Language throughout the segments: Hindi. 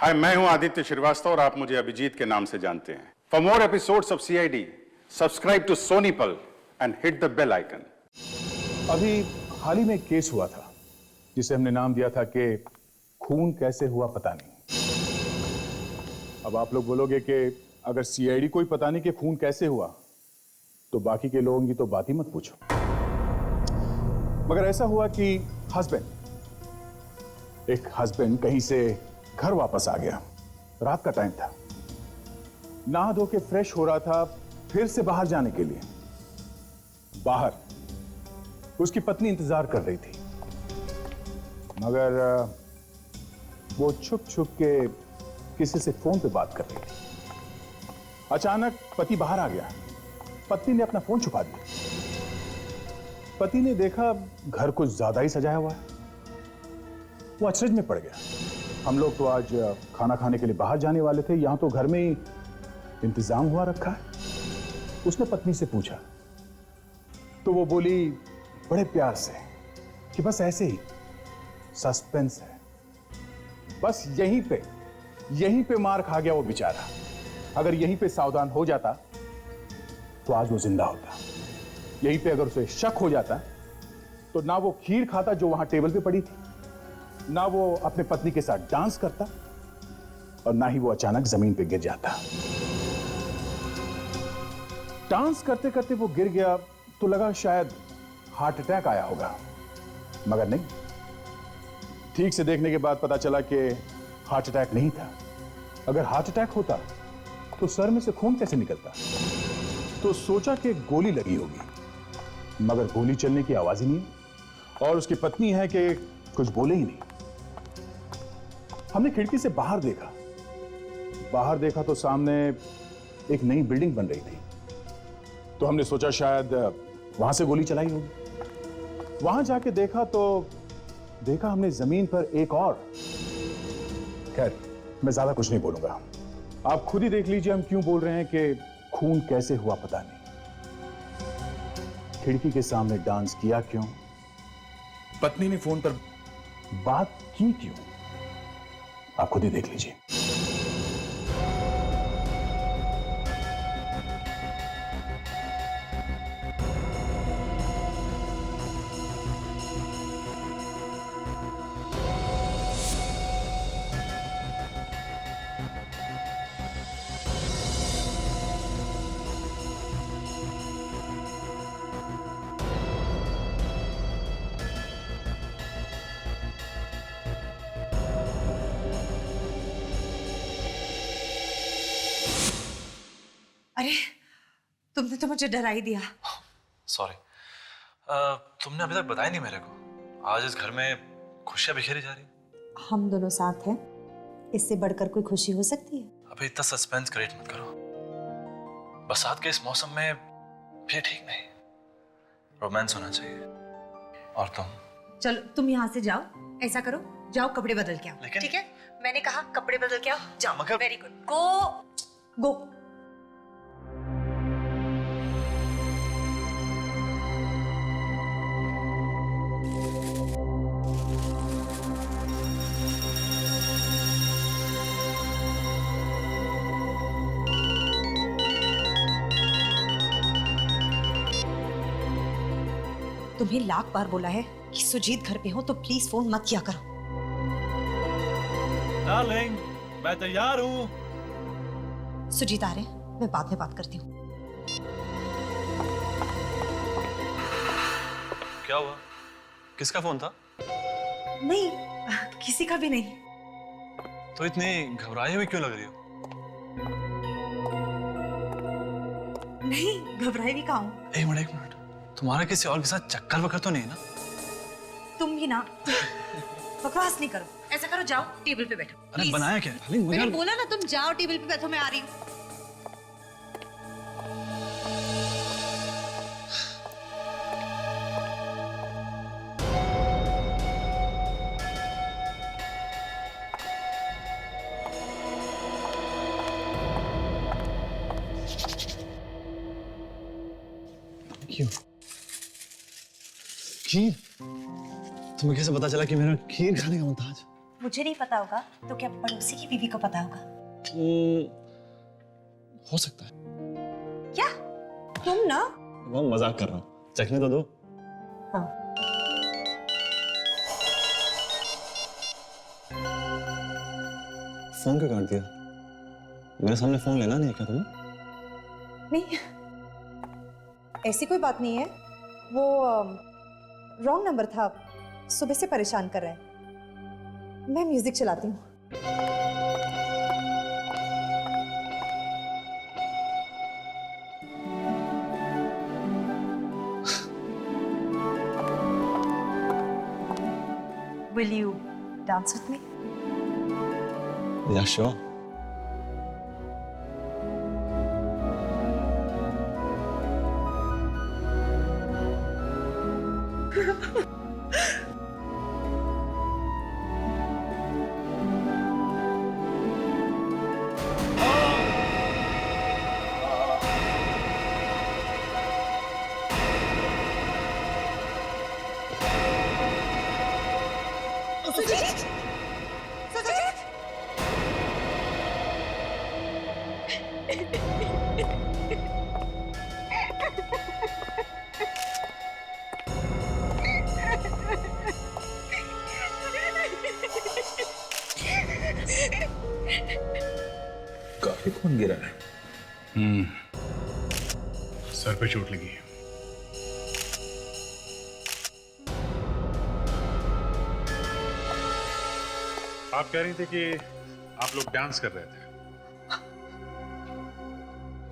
हाय, मैं हूं आदित्य श्रीवास्तव और आप मुझे अभिजीत के नाम से जानते हैं। For more episodes of CID, subscribe to Sony Pal and hit the bell icon. अभी हाल ही में एक केस हुआ था जिसे हमने नाम दिया था कि खून कैसे हुआ पता नहीं। अब आप लोग बोलोगे कि अगर सीआईडी को ही पता नहीं कि खून कैसे हुआ तो बाकी के लोगों की तो बात ही मत पूछो। मगर ऐसा हुआ कि एक हस्बैंड कहीं से घर वापस आ गया। रात का टाइम था, नहा धो के फ्रेश हो रहा था फिर से बाहर जाने के लिए। बाहर उसकी पत्नी इंतजार कर रही थी, मगर वो छुप छुप के किसी से फोन पे बात कर रही थी। अचानक पति बाहर आ गया। पत्नी ने अपना फोन छुपा दिया। पति ने देखा घर कुछ ज्यादा ही सजाया हुआ है। वो अचरज में पड़ गया। हम लोग तो आज खाना खाने के लिए बाहर जाने वाले थे, यहां तो घर में ही इंतजाम हुआ रखा है। उसने पत्नी से पूछा तो वो बोली बड़े प्यार से कि बस ऐसे ही सस्पेंस है। बस यहीं पे मार खा गया वो बेचारा। अगर यहीं पे सावधान हो जाता तो आज वो जिंदा होता। यहीं पे अगर उसे शक हो जाता तो ना वो खीर खाता जो वहां टेबल पे पड़ी थी, ना वो अपने पत्नी के साथ डांस करता, और ना ही वो अचानक जमीन पे गिर जाता। डांस करते करते वो गिर गया तो लगा शायद हार्ट अटैक आया होगा, मगर नहीं। ठीक से देखने के बाद पता चला कि हार्ट अटैक नहीं था। अगर हार्ट अटैक होता तो सर में से खून कैसे निकलता। तो सोचा कि गोली लगी होगी, मगर गोली चलने की आवाज ही नहीं है। और उसकी पत्नी है कि कुछ बोले ही नहीं। हमने खिड़की से बाहर देखा तो सामने एक नई बिल्डिंग बन रही थी। तो हमने सोचा शायद वहां से गोली चलाई होगी। वहां जाके देखा हमने जमीन पर एक और। खैर, मैं ज्यादा कुछ नहीं बोलूंगा, आप खुद ही देख लीजिए हम क्यों बोल रहे हैं कि खून कैसे हुआ पता नहीं। खिड़की के सामने डांस किया क्यों, पत्नी ने फोन पर बात की क्यों, आप खुद ही देख लीजिए। अरे, तुमने तो मुझे डरा ही दिया। सॉरी। तुमने अभी तक बताया नहीं मेरे को। आज इस घर में खुशियां बिखेरी जा रही। हम दोनों साथ हैं, इससे बढ़कर कोई खुशी हो सकती है? अभी इतना सस्पेंस क्रिएट मत करो। बरसात के इस मौसम में भी ठीक नहीं, रोमांस होना चाहिए। और चलो तुम यहाँ से जाओ, ऐसा करो, जाओ कपड़े बदल के आओ। लेकिन ठीक है, मैंने कहा कपड़े बदल के आओ, जाओ। मगर वेरी गुड, गो। तुम्हें लाख बार बोला है कि सुजीत घर पे हो तो प्लीज फोन मत किया करो। डार्लिंग, मैं तैयार हूँ। सुजीत आ रहे हैं, मैं बाद में बात करती हूँ। क्या हुआ? किसका फोन था? नहीं, किसी का भी नहीं। तो इतनी घबराई हुई क्यों लग रही हो? नहीं, घबराई भी कहाँ हूँ। एक मिनट, तुम्हारा किसी और के साथ चक्कर वक्कर तो नहीं ना? तुम भी ना बकवास नहीं करो। ऐसा करो, जाओ टेबल पे बैठो। अरे Please. बनाया क्या? मैंने बोला ना, तुम जाओ टेबल पे बैठो, मैं आ रही हूँ। क्यों? खीर? तुम्हें कैसे पता चला कि मेरा खीर खाने का मन था आज? मुझे नहीं पता होगा तो क्या पड़ोसी की बीवी को पता होगा? हो सकता है। क्या तुम ना? मैं मजाक कर रहा हूँ, चखने तो दो। हाँ। फोन क्यों काट दिया? मेरे सामने फोन लेना नहीं है क्या तुम्हें? नहीं, ऐसी कोई बात नहीं है। वो रॉन्ग नंबर था, सुबह से परेशान कर रहा है। मैं म्यूजिक चलाती हूँ। Will you dance with me? Yeah, sure. Sujit! Sujit! काफी खून गिरा है। सर पे चोट लगी है। आप कह रही थी कि आप लोग डांस कर रहे थे।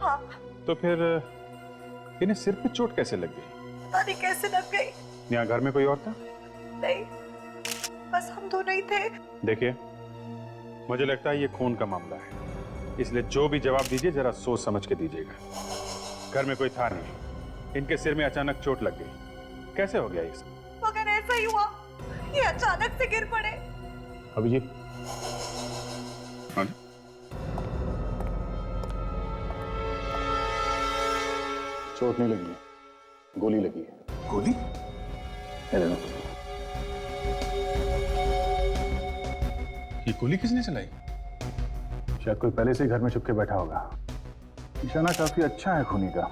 हाँ। तो फिर इन्हें सिर पे चोट कैसे लग गई? पता नहीं कैसे लग गई। यहाँ घर में कोई और था? नहीं, बस हम दोनों ही थे। देखिए, मुझे लगता है ये खून का मामला है, इसलिए जो भी जवाब दीजिए जरा सोच समझ के दीजिएगा। घर में कोई था नहीं, इनके सिर में अचानक चोट लग गई। कैसे हो गया ये सब? मगर ऐसा ही हुआ, ये अचानक से गिर पड़े। अभिजीत, चोट नहीं लगी है, गोली लगी है। गोली? ये गोली किसने चलाई? शायद कोई पहले से ही घर में छुप के बैठा होगा। निशाना काफी अच्छा है खूनी का,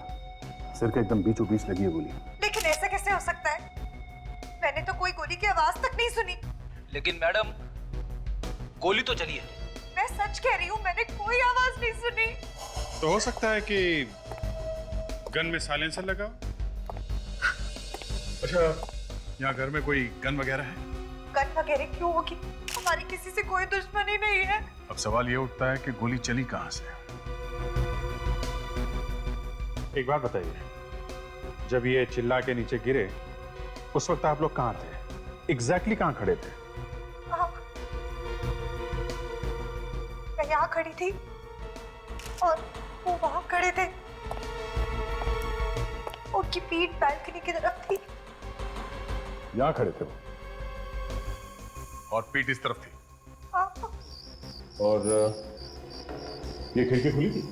सिर के एकदम बीचों बीच लगी है गोली। लेकिन ऐसा कैसे हो सकता है? मैंने तो कोई गोली की आवाज तक नहीं सुनी। लेकिन मैडम, गोली तो चली है। मैं सच कह रही हूँ, मैंने कोई आवाज नहीं सुनी। तो हो सकता है कि गन में साइलेंसर लगा। अच्छा, यहाँ घर में कोई गन वगैरह है? गन वगैरह क्यों होगी? हमारी किसी से कोई दुश्मनी नहीं है। अब सवाल ये उठता है कि गोली चली कहाँ से? एक बात बताइए, जब ये चिल्ला के नीचे गिरे उस वक्त आप लोग कहाँ थे? एग्जैक्टली कहाँ खड़े थे? मैं यहाँ खड़ी थी और वो वहां खड़े थे। उनकी पीठ बैल्कनी की तरफ थी। यहाँ खड़े थे वो, और पीठ इस तरफ थी। और ये खिड़की खुली थी।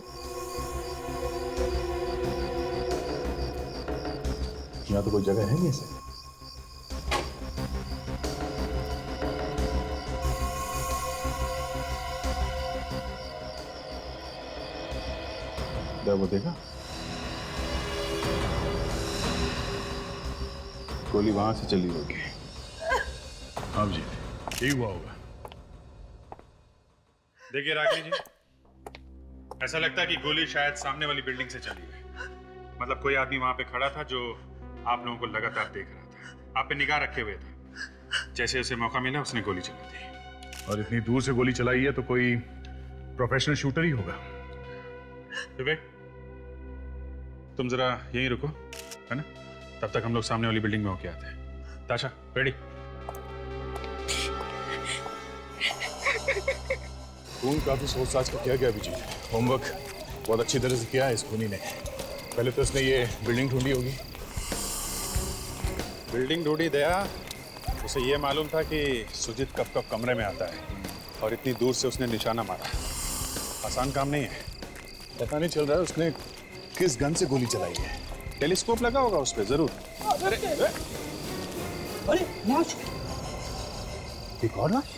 यहाँ तो कोई जगह है नहीं ऐसे। वो देखा, गोली वहां से चली होगी। हाँ जी, यही हुआ होगा। देखिए रागिनी जी, ऐसा लगता है कि गोली शायद सामने वाली बिल्डिंग से चली है। मतलब कोई आदमी वहां पे खड़ा था जो आप लोगों को लगातार देख रहा था, आप पे निगाह रखे हुए था। जैसे उसे मौका मिला उसने गोली चला दी। और इतनी दूर से गोली चलाई है तो कोई प्रोफेशनल शूटर ही होगा। विवेक, तुम जरा यहीं रुको, है ना? तब तक हम लोग सामने वाली बिल्डिंग में होके आते हैं। ताशा, रेडी? खून काफी सोच साच कर किया गया अभिजीत। होमवर्क बहुत अच्छी तरह से किया है इस खूनी ने। पहले तो उसने ये बिल्डिंग ढूंढी होगी। बिल्डिंग ढूंढी दया, उसे ये मालूम था कि सुजीत कब कब कमरे में आता है और इतनी दूर से उसने निशाना मारा। आसान काम नहीं है। पता नहीं चल रहा है उसने किस गन से गोली चलाई है। टेलीस्कोप लगा होगा उस पे जरूर। अरे लाश! एक और लाश?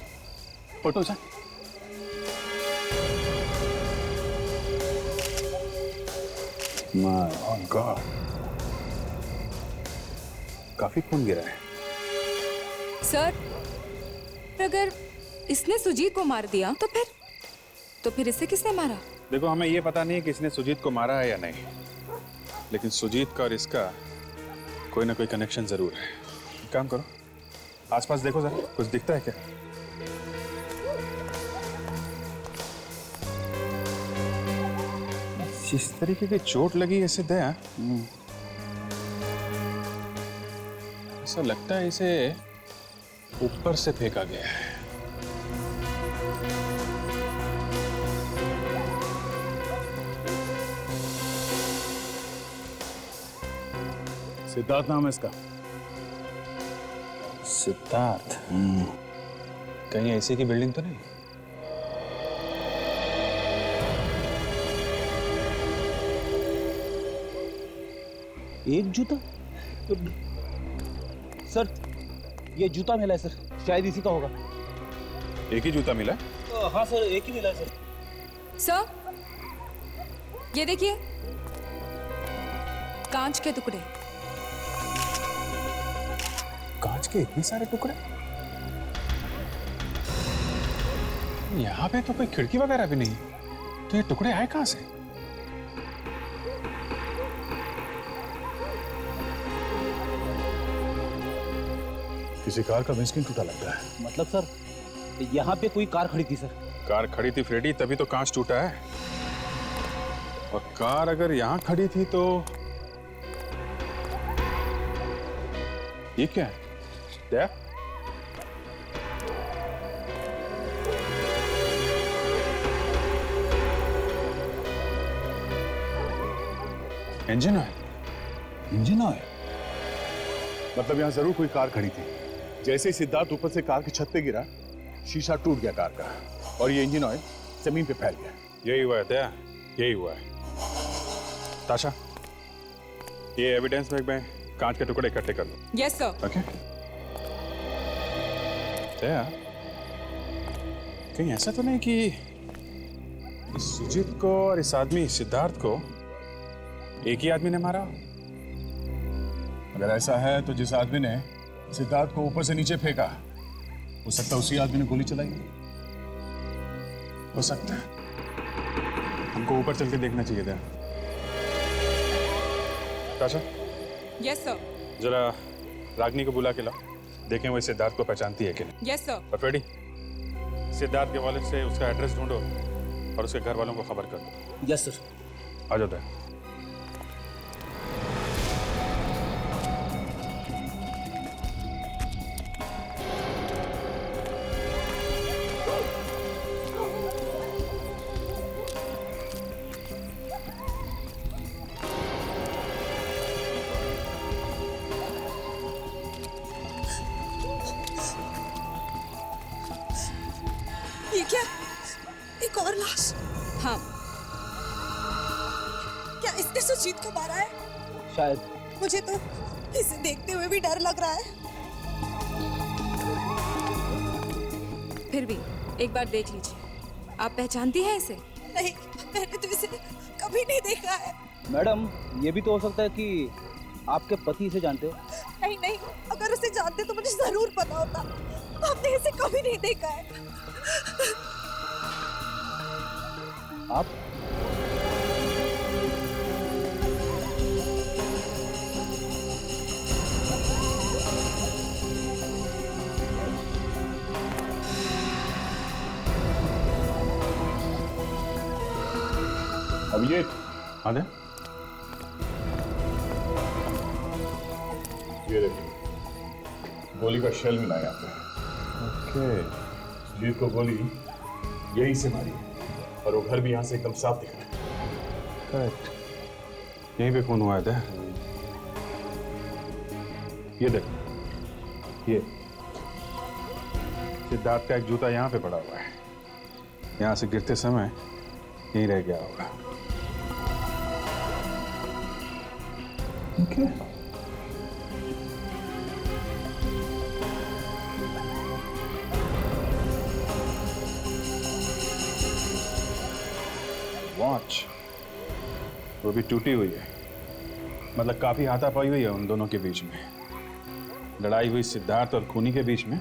Photo sir. माय गॉड, काफी खून गिरा है। सर, अगर इसने सुजीत को मार दिया तो फिर इसे किसने मारा? देखो, हमें ये पता नहीं कि इसने सुजीत को मारा है या नहीं, लेकिन सुजीत का और इसका कोई ना कोई कनेक्शन जरूर है। एक काम करो, आसपास देखो जरा, कुछ दिखता है क्या? जिस तरीके की चोट लगी इसे दया, ऐसा लगता है इसे ऊपर से फेंका गया है। सिद्धार्थ नाम है इसका। सिद्धार्थ? कहीं ऐसी की बिल्डिंग तो नहीं? एक जूता? सर, ये जूता मिला है सर, शायद इसी का होगा। एक ही जूता मिला? हाँ सर, एक ही मिला है सर। सर, ये देखिए, कांच के टुकड़े। कांच के इतने सारे टुकड़े? यहाँ पे तो कोई खिड़की वगैरह भी नहीं, तो ये टुकड़े आए कहाँ से? किसी कार का विंडस्क्रीन टूटा लगता है। मतलब सर, यहाँ पे कोई कार खड़ी थी सर। कार खड़ी थी फ्रेडी, तभी तो कांच टूटा है। और कार अगर यहाँ खड़ी थी तो ये क्या है? Daya? Engine oil. Engine oil? मतलब यहां जरूर कोई कार खड़ी थी। जैसे ही सिद्धार्थ ऊपर से कार की छत पे गिरा, शीशा टूट गया कार का और ये इंजन ऑयल जमीन पे फैल गया। यही हुआ है दया, यही हुआ है। ताशा, ये एविडेंस में कांच के टुकड़े इकट्ठे कर लो। Yes sir. ओके। दया, कहीं ऐसा तो नहीं कि इस सुजीत को और इस आदमी सिद्धार्थ को एक ही आदमी ने मारा? अगर ऐसा है तो जिस आदमी ने सिद्धार्थ को ऊपर से नीचे फेंका, हो सकता है उसी आदमी ने गोली चलाई। हो सकता है। हमको ऊपर चल के देखना चाहिए था। ताशा, यस सर। जरा रागनी को बुला के लाओ, देखें वो सिद्धार्थ को पहचानती है कि नहीं। Yes sir. और फ्रेडी, सिद्धार्थ के वॉलेट से उसका एड्रेस ढूंढो और उसके घर वालों को खबर कर दो। Yes sir. आ जाओ दया। ये क्या? एक और लाश? हाँ, क्या इसने सुजीत को मारा है? शायद। मुझे तो इसे देखते हुए भी डर लग रहा है। फिर भी एक बार देख लीजिए। आप पहचानती हैं इसे? नहीं, मैंने तो इसे कभी नहीं देखा है। मैडम, ये भी तो हो सकता है कि आपके पति इसे जानते हो। नहीं नहीं, अगर उसे जानते तो मुझे जरूर पता होता। हमने इसे कभी नहीं देखा है। आप? अब ये आ दे। देखिए, गोली का शेल मिला यहाँ पे। ओके। सुजीत को गोली यहीं से मारी है और वो घर भी यहाँ से एकदम साफ दिख रहा है। करेक्ट, यहीं पे खून हुआ था। ये देख, ये सिद्धार्थ का एक जूता यहाँ पे पड़ा हुआ है। यहाँ से गिरते समय यहीं रह गया होगा। ओके। वॉच, वो भी टूटी हुई है। मतलब काफी हाथापाई हुई है उन दोनों के बीच में। लड़ाई हुई सिद्धार्थ और खूनी के बीच में,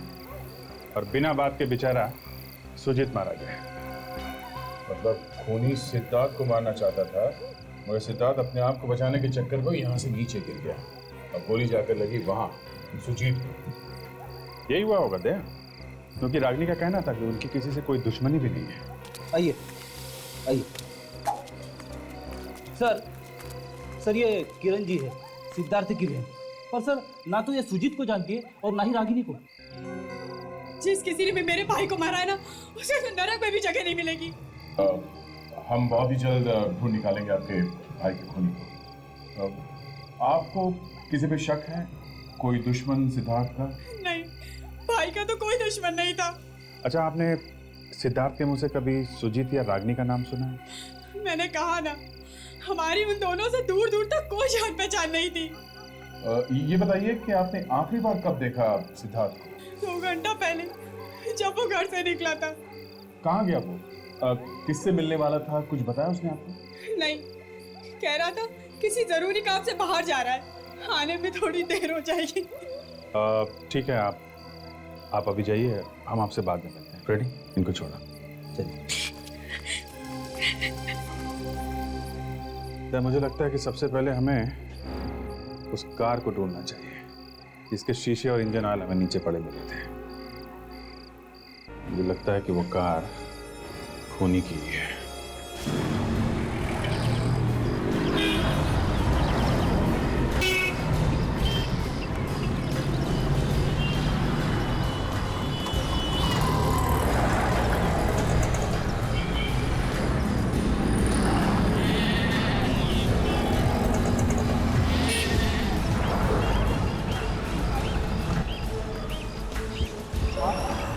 और बिना बात के बेचारा सुजीत मारा गया। मतलब खूनी सिद्धार्थ को मारना चाहता था, मगर सिद्धार्थ अपने आप को बचाने के चक्कर में यहाँ से नीचे गिर गया और गोली जाकर लगी वहां सुजीत को। यही हुआ होगा दया, क्योंकि रागिनी का कहना था कि उनकी किसी से कोई दुश्मनी भी नहीं है। आइए आइए। सर ये किरण जी है, सिद्धार्थ की बहन। पर सर ना तो ये सुजीत को जानती है और ना ही रागिनी को। जिस किसी ने भी मेरे भाई को मारा है ना, उसे तो नरक में भी जगह नहीं मिलेगी। हम बहुत ही जल्द ढूंढ निकालेंगे आपके भाई के खूनी को। आपको किसी पे शक है? कोई दुश्मन सिद्धार्थ का? नहीं, भाई का तो कोई दुश्मन नहीं था। अच्छा, आपने सिद्धार्थ के मुंह से कभी सुजीत या रागिनी का नाम सुना है? मैंने कहा ना, हमारी उन दोनों से दूर दूर तक कोई जान पहचान नहीं थी। ये बताइए कि आपने आखिरी बार कब देखा सिद्धार्थ को? 2 घंटा पहले, जब वो घर से निकला था। कहाँ गया वो? किससे मिलने वाला था? कुछ बताया उसने आपको? नहीं, कह रहा था किसी जरूरी काम से बाहर जा रहा है, आने में थोड़ी देर हो जाएगी। ठीक है, आप अभी जाइए, हम आपसे बाद में मिलते हैं। रेडी? इनको छोड़ा। चलिए। तो मुझे लगता है कि सबसे पहले हमें उस कार को ढूंढना चाहिए जिसके शीशे और इंजन ऑयल हमें नीचे पड़े मिले थे। मुझे लगता है कि वो कार खूनी की ही है।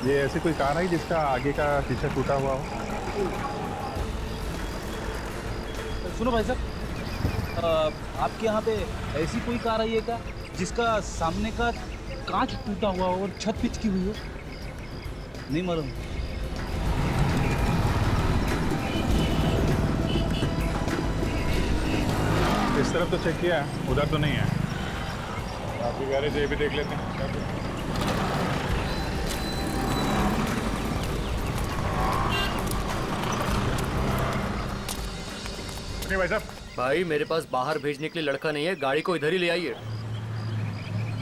ये ऐसी कोई कार आई जिसका आगे का शीशा टूटा हुआ हो? सुनो भाई साहब, आपके यहाँ पे ऐसी कोई कार आई है क्या जिसका सामने का कांच टूटा हुआ हो और छत पिचकी हुई हो? नहीं मालूम। इस तरफ तो चेक किया, उधर तो नहीं है। आपकी गैरेज ये भी देख लेते हैं। भाई साहब, भाई मेरे पास बाहर भेजने के लिए लड़का नहीं है, गाड़ी को इधर ही ले आइए।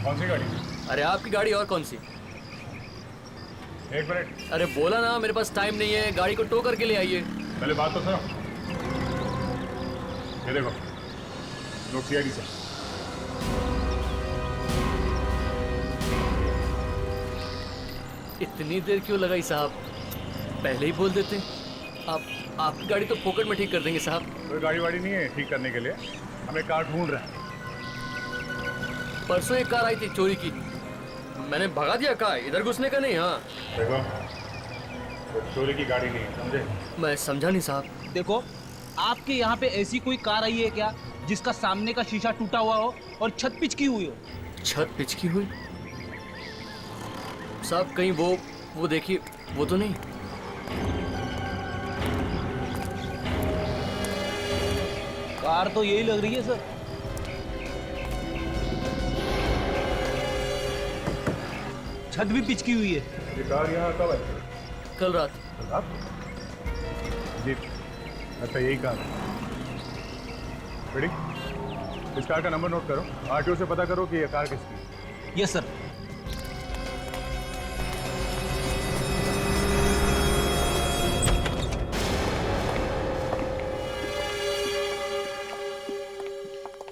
कौन सी गाड़ी? अरे आपकी गाड़ी और कौन सी? एक मिनट। अरे बोला ना मेरे पास टाइम नहीं है, गाड़ी को टो करके ले आइए। पहले बात तो सुनो। ये देखो, नोट सीआईडी से। इतनी देर क्यों लगाई साहब? पहले ही बोल देते। आपकी गाड़ी तो पॉकेट में ठीक कर देंगे साहब। कोई गाड़ी वाड़ी नहीं है ठीक करने के लिए, हमें कार ढूंढ रहे हैं। परसों एक कार आई थी चोरी की, मैंने भगा दिया। कहा इधर घुसने का नहीं। हाँ देखो, वो चोरी की गाड़ी नहीं है, समझे? मैं समझा नहीं साहब। देखो, आपके यहाँ पे ऐसी कोई कार आई है क्या जिसका सामने का शीशा टूटा हुआ हो और छत पिचकी हुई हो? छत पिचकी हुई साहब? कहीं वो देखिए, वो तो नहीं। कार तो यही लग रही है सर। छत भी पिचकी हुई है। ये कार यहाँ कब आई? कल रात। आप? जी, अच्छा यही कार है। रेडी? इस कार का नंबर नोट करो, आरटीओ से पता करो कि ये कार किसकी है। Yes sir.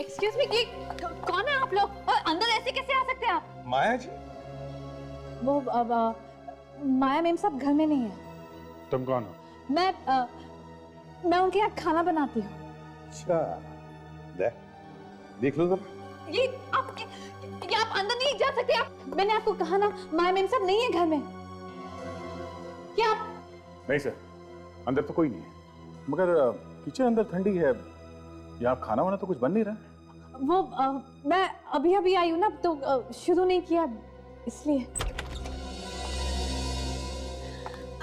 एक्सक्यूज मी, ये कौन है आप लोग और अंदर ऐसे कैसे आ सकते हैं आप? माया जी? वो माया मैम साहब घर में नहीं है। तुम कौन हो? मैं उनके यहाँ खाना बनाती हूँ। अच्छा, देख लो जरा। ये आप अंदर नहीं जा सकते आप। मैंने आपको कहा ना, माया मैम साहब नहीं है घर में। क्या आप? नहीं सर, अंदर तो कोई नहीं है, मगर किचन अंदर ठंडी है, यहाँ खाना वाना तो कुछ बन नहीं रहा। वो मैं अभी आई हूँ ना, तो शुरू नहीं किया इसलिए।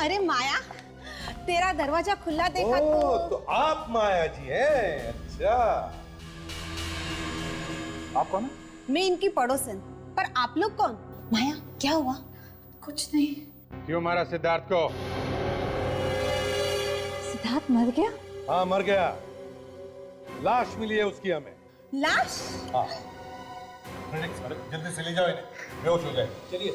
अरे माया, तेरा दरवाजा खुला देखा तो आप माया जी हैं? अच्छा। आप कौन? मैं इनकी पड़ोसन। पर आप लोग कौन? माया, क्या हुआ? कुछ नहीं। क्यों मारा सिद्धार्थ को? सिद्धार्थ मर गया? हाँ मर गया, लाश मिली है उसकी हमें। लाश? हाँ जल्दी से ले जाओ इन्हें, बेहोश हो जाए। चलिए।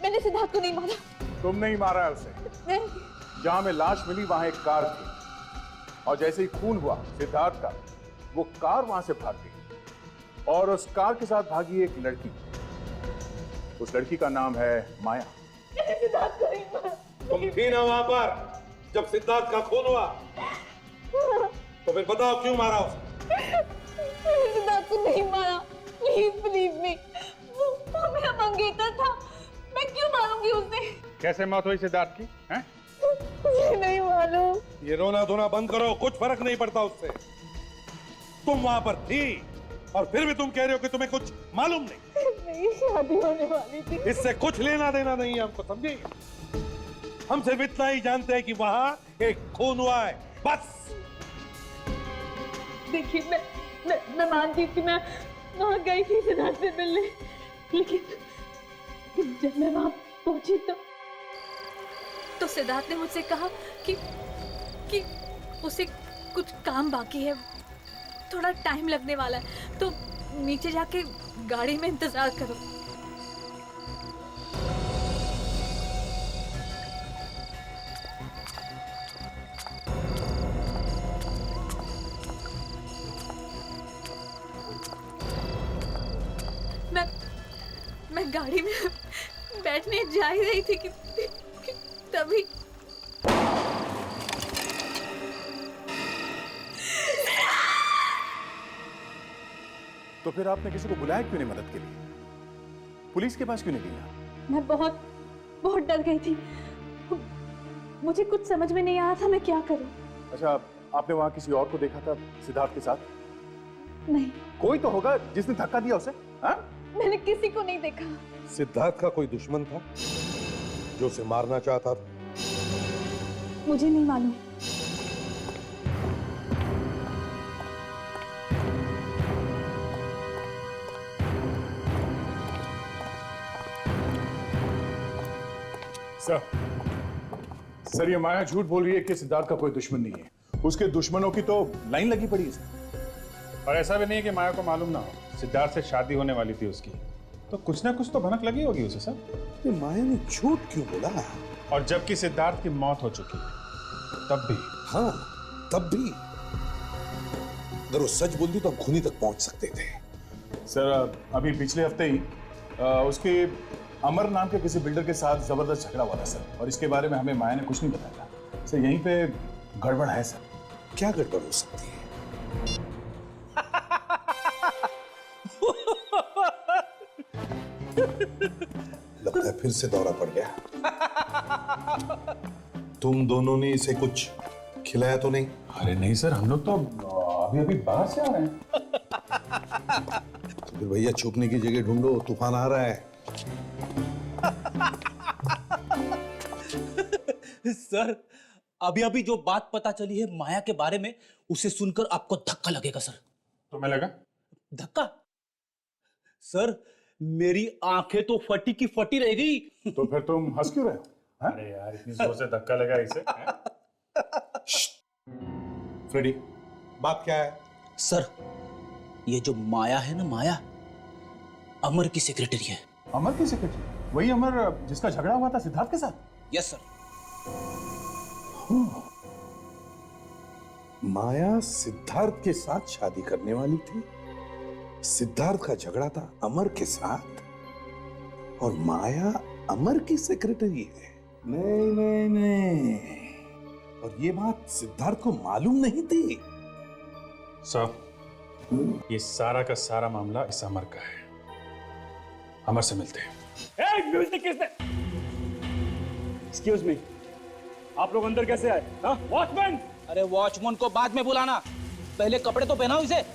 मैंने सिद्धार्थ को नहीं मारा। तुम नहीं मारा है उसे। नहीं। जहां में लाश मिली वहां एक कार थी, और जैसे ही खून हुआ सिद्धार्थ का, वो कार वहां से भाग गई और उस कार के साथ भागी एक लड़की। उस लड़की का नाम है माया। सिद्धार्थ को नहीं मारा। तुम थी ना वहां पर जब सिद्धार्थ का खून हुआ? तो फिर बताओ क्यों मारा उसे? सिद्धार्थ को नहीं मारा। प्लीज बिलीव मी, वो मेरा मंगेतर था। मैं क्यों मारूंगी उसे? कैसे मौत हुई सिद्धार्थ की? हैं? मुझे नहीं मालूम। ये रोना धोना बंद करो, कुछ फर्क नहीं पड़ता उससे। तुम वहां पर थी और फिर भी तुम कह रहे हो कि तुम्हें कुछ मालूम नहीं। मेरी शादी होने वाली थी। इससे कुछ लेना देना नहीं है हमको, समझे? हम सिर्फ इतना ही जानते हैं कि वहां एक खून हुआ है, बस। देखिए मैं मानती थी, मैं वहां गई थी सिद्धार्थ से मिलने, लेकिन जब मैं वहां पहुंची तो सिद्धार्थ ने मुझसे कहा कि उसे कुछ काम बाकी है, थोड़ा टाइम लगने वाला है, तो नीचे जाके गाड़ी में इंतजार करो। मैं गाड़ी में बैठने जा ही रही थी कि तभी तो फिर आपने किसी को बुलाया क्यों नहीं मदद के लिए? पुलिस के पास क्यों नहीं गया? मैं बहुत डर गई थी। मुझे कुछ समझ में नहीं आ रहा था मैं क्या करूं। अच्छा, आपने वहां किसी और को देखा था सिद्धार्थ के साथ? नहीं। कोई तो होगा जिसने धक्का दिया उसे। हाँ? मैंने किसी को नहीं देखा। सिद्धार्थ का कोई दुश्मन था जो उसे मारना चाहता था? मुझे नहीं मालूम। सर, ये माया झूठ बोल रही है कि सिद्धार्थ का कोई दुश्मन नहीं है। उसके दुश्मनों की तो लाइन लगी पड़ी है सर। और ऐसा भी नहीं कि माया को मालूम ना हो सिद्धार्थ से शादी होने वाली थी उसकी, तो कुछ ना कुछ तो भनक लगी होगी उसे सर। ये माया ने झूठ क्यों बोला? और जबकि सिद्धार्थ की मौत हो चुकी है तब भी। हाँ तब भी। अगर वो सच बोलती तो हम खूनी तक पहुंच सकते थे। सर, अभी पिछले हफ्ते ही उसके अमर नाम के किसी बिल्डर के साथ जबरदस्त झगड़ा हुआ था सर, और इसके बारे में हमें माया ने कुछ नहीं बताया सर। यहीं पे गड़बड़ है सर। क्या गड़बड़ हो सकती है? लगता है फिर से दौरा पड़ गया। तुम दोनों ने इसे कुछ खिलाया तो नहीं? अरे नहीं सर, हम लोग तो अभी बाहर से आ रहे हैं। तो फिर भैया छुपने की जगह ढूंढो, तूफान आ रहा है। सर, अभी जो बात पता चली है माया के बारे में, उसे सुनकर आपको धक्का लगेगा सर। तुम्हें लगा धक्का? सर, मेरी आंखें तो फटी की फटी रह गई। तो फिर तुम हंस क्यों रहे हो? अरे यार, इतनी जोर से धक्का लगा इसे। फ्रेडी, बात क्या है? सर, ये जो माया है ना, माया अमर की सेक्रेटरी है। अमर की सेक्रेटरी? वही अमर जिसका झगड़ा हुआ था सिद्धार्थ के साथ? Yes sir. माया सिद्धार्थ के साथ शादी करने वाली थी। सिद्धार्थ का झगड़ा था अमर के साथ, और माया अमर की सेक्रेटरी है। नहीं नहीं नहीं, और ये बात सिद्धार्थ को मालूम नहीं थी। साहब, ये सारा का सारा मामला इस अमर का है। अमर से मिलते हैं। म्यूजिक किसने? एक्सक्यूज मी, आप लोग अंदर कैसे आए? वॉचमैन! अरे वॉचमैन को बाद में बुलाना, पहले कपड़े तो पहनाओ इसे।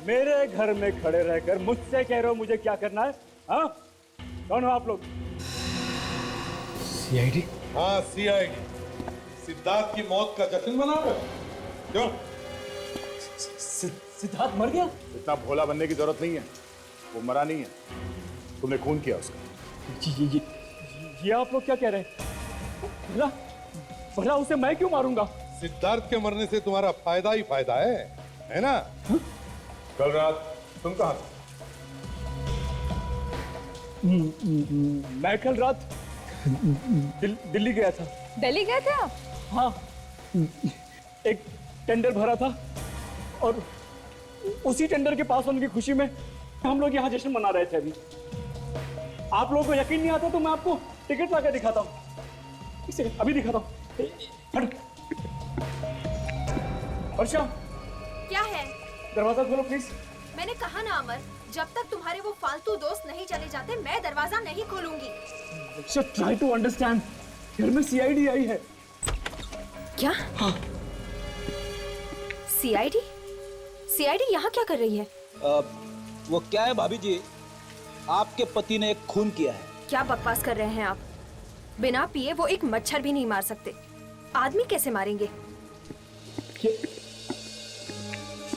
मेरे घर में खड़े रहकर मुझसे कह रहे हो मुझे क्या करना है? हाँ? कौन हो आप लोग? सीआईडी? हाँ, सीआईडी। सिद्धार्थ की मौत का जश्न मना रहे हो? क्यों? सिद्धार्थ मर गया? इतना भोला बनने की जरूरत नहीं है, वो मरा नहीं है, तुमने खून किया उसका। ये आप लोग क्या कह रहे हैं? भला भला उसे मैं क्यों मारूंगा? सिद्धार्थ के मरने से तुम्हारा फायदा ही फायदा है ना? हा? कल रात तुम कहाँ थे? मैं कल रात दिल्ली गया था। दिल्ली गए थे आप? हाँ, एक टेंडर भरा था और उसी टेंडर के पास होने की खुशी में हम लोग यहाँ जश्न मना रहे थे। अभी आप लोगों को यकीन नहीं आता तो मैं आपको टिकट लाकर दिखाता हूँ। इसे अभी दिखाता हूँ। वर्षा, क्या है? दरवाजा खोलो प्लीज। मैंने कहा ना अमर, जब तक तुम्हारे वो फालतू दोस्त नहीं चले जाते मैं दरवाजा नहीं खोलूंगी। वर्षा, ट्राई टू अंडरस्टैंड। घर में सीआईडी आई है। क्या? हाँ। सीआईडी? सीआईडी यहाँ क्या कर रही है? वो क्या है भाभी जी, आपके पति ने एक खून किया है। क्या बकवास कर रहे हैं आप? बिना पिए वो एक मच्छर भी नहीं मार सकते, आदमी कैसे मारेंगे?